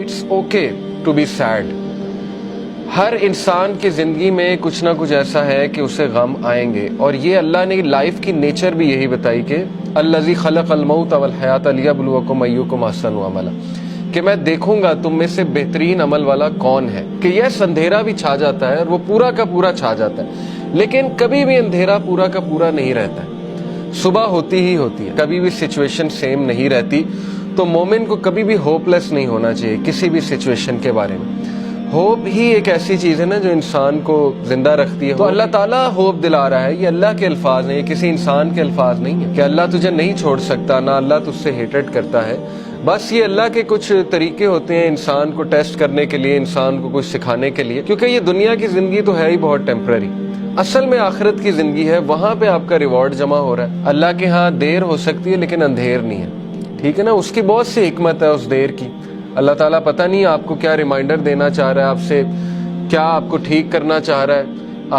It's okay to be sad. ہر انسان کی زندگی میں کچھ نہ کچھ ایسا ہے کہ اسے غم آئیں گے, اور یہ اللہ نے لائف کی نیچر بھی یہی بتائی کہ الذی خلق الموت والحیات لیبلوکم ایکم احسن عملا, کہ میں دیکھوں گا تم میں سے بہترین عمل والا کون ہے. کہ یہ اندھیرا بھی چھا جاتا ہے اور وہ پورا کا پورا چھا جاتا ہے, لیکن کبھی بھی اندھیرا پورا کا پورا نہیں رہتا ہے. صبح ہوتی ہی ہوتی ہے, کبھی بھی سچویشن سیم نہیں رہتی. تو مومن کو کبھی بھی ہوپ لیس نہیں ہونا چاہیے کسی بھی سچویشن کے بارے میں. ہوپ ہی ایک ایسی چیز ہے نا جو انسان کو زندہ رکھتی ہے. تو اللہ تعالیٰ ہوپ دلا رہا ہے. یہ اللہ کے الفاظ ہیں, یہ کسی انسان کے الفاظ نہیں ہیں کہ اللہ تجھے نہیں چھوڑ سکتا, نہ اللہ تجھ سے ہیٹڈ کرتا ہے. بس یہ اللہ کے کچھ طریقے ہوتے ہیں انسان کو ٹیسٹ کرنے کے لیے, انسان کو کچھ سکھانے کے لیے, کیونکہ یہ دنیا کی زندگی تو ہے ہی بہت ٹیمپرری. اصل میں آخرت کی زندگی ہے, وہاں پہ آپ کا ریوارڈ جمع ہو رہا ہے. اللہ کے ہاں دیر ہو سکتی ہے لیکن اندھیر نہیں ہے, ٹھیک ہے نا. اس کی بہت سی حکمت ہے اس دیر کی. اللہ تعالیٰ پتہ نہیں آپ کو کیا ریمائنڈر دینا چاہ رہا ہے آپ سے, کیا آپ کو ٹھیک کرنا چاہ رہا ہے,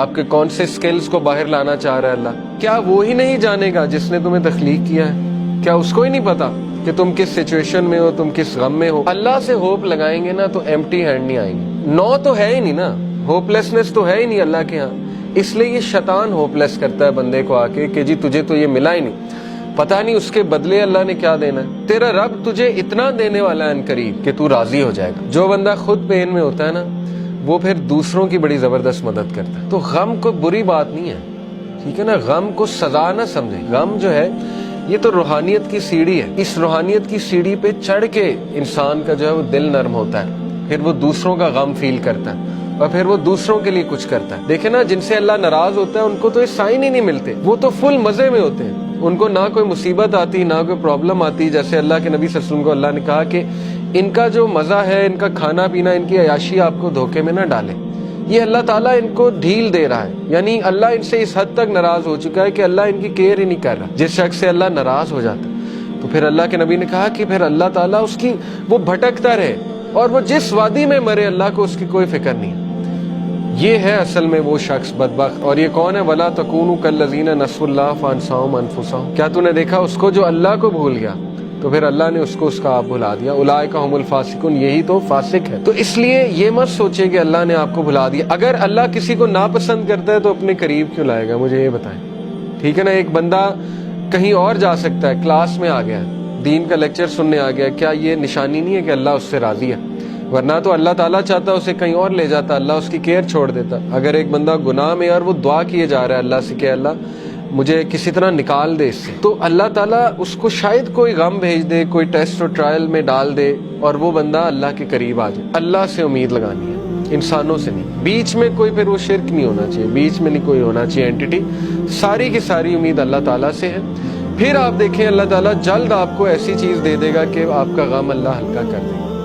آپ کے کون سے سکلز کو باہر لانا چاہ رہا ہے اللہ. کیا وہ ہی نہیں جانے گا جس نے تمہیں تخلیق کیا ہے؟ کیا اس کو ہی نہیں پتا کہ تم کس سچویشن میں ہو, تم کس غم میں ہو؟ اللہ سے ہوپ لگائیں گے نا تو ایمٹی ہینڈ نہیں آئیں گے. نو تو ہے ہی نہیں نا, ہوپ لیسنس تو ہے ہی نہیں اللہ کے ہاں. اس لیے یہ شیطان ہوپ لیس کرتا ہے بندے کو آ کے کہ جی تجھے تو یہ ملا ہی نہیں, پتہ نہیں اس کے بدلے اللہ نے کیا دینا ہے. تیرا رب تجھے اتنا دینے والا ہے انقریب کہ تو راضی ہو جائے گا. جو بندہ خود پین میں ہوتا ہے نا وہ پھر دوسروں کی بڑی زبردست مدد کرتا ہے. تو غم کو بری بات نہیں ہے, ٹھیک ہے نا. غم کو سزا نہ سمجھے. غم جو ہے یہ تو روحانیت کی سیڑھی ہے. اس روحانیت کی سیڑھی پہ چڑھ کے انسان کا جو ہے وہ دل نرم ہوتا ہے, پھر وہ دوسروں کا غم فیل کرتا ہے اور پھر وہ دوسروں کے لیے کچھ کرتا ہے. دیکھیں نا, جن سے اللہ ناراض ہوتا ہے ان کو تو یہ سائن ہی نہیں ملتے, وہ تو فل مزے میں ہوتے ہیں. ان کو نہ کوئی مصیبت آتی, نہ کوئی پرابلم آتی. جیسے اللہ کے نبی صلی اللہ علیہ وسلم کو اللہ نے کہا کہ ان کا جو مزہ ہے, ان کا کھانا پینا, ان کی عیاشی آپ کو دھوکے میں نہ ڈالے. یہ اللہ تعالیٰ ان کو ڈھیل دے رہا ہے, یعنی اللہ ان سے اس حد تک ناراض ہو چکا ہے کہ اللہ ان کی کیئر ہی نہیں کر رہا. جس شخص سے اللہ ناراض ہو جاتا ہے تو پھر اللہ کے نبی نے کہا کہ پھر اللہ تعالیٰ اس کی وہ بھٹکتا رہے اور وہ جس وادی میں مرے اللہ کو اس کی کوئی فکر نہیں. یہ ہے اصل میں وہ شخص بدبخت. اور یہ کون ہے؟ وَلَا تَكُونُوا كَالَّذِينَ نَسُوا اللَّهَ فَأَنسَاهُمْ أَنفُسَهُمْ. کیا تو نے دیکھا اس کو جو اللہ کو بھول گیا تو پھر اللہ نے اس کو اس کا آپ بھلا دیا. اولئک هم الفاسقون, یہی تو فاسق ہے. تو اس لیے یہ مت سوچے کہ اللہ نے آپ کو بھلا دیا. اگر اللہ کسی کو ناپسند کرتا ہے تو اپنے قریب کیوں لائے گا؟ مجھے یہ بتائیں, ٹھیک ہے نا. ایک بندہ کہیں اور جا سکتا ہے, کلاس میں آ گیا, دین کا لیکچر سننے آ گیا, کیا یہ نشانی نہیں ہے کہ اللہ اس سے راضی ہے؟ ورنہ تو اللہ تعالیٰ چاہتا اسے کہیں اور لے جاتا, اللہ اس کی کیئر چھوڑ دیتا. اگر ایک بندہ گناہ میں اور وہ دعا کیے جا رہا ہے اللہ سے کہ اللہ مجھے کسی طرح نکال دے اس سے, تو اللہ تعالیٰ اس کو شاید کوئی غم بھیج دے, کوئی ٹیسٹ اور ٹرائل میں ڈال دے اور وہ بندہ اللہ کے قریب آ جائے. اللہ سے امید لگانی ہے, انسانوں سے نہیں. بیچ میں کوئی پھر وہ شرک نہیں ہونا چاہیے, بیچ میں نہیں کوئی ہونا چاہیے اینٹیٹی. ساری کی ساری امید اللہ تعالیٰ سے ہے. پھر آپ دیکھیں اللہ تعالیٰ جلد آپ کو ایسی چیز دے دے گا کہ آپ کا غم اللہ ہلکا کر دے گا.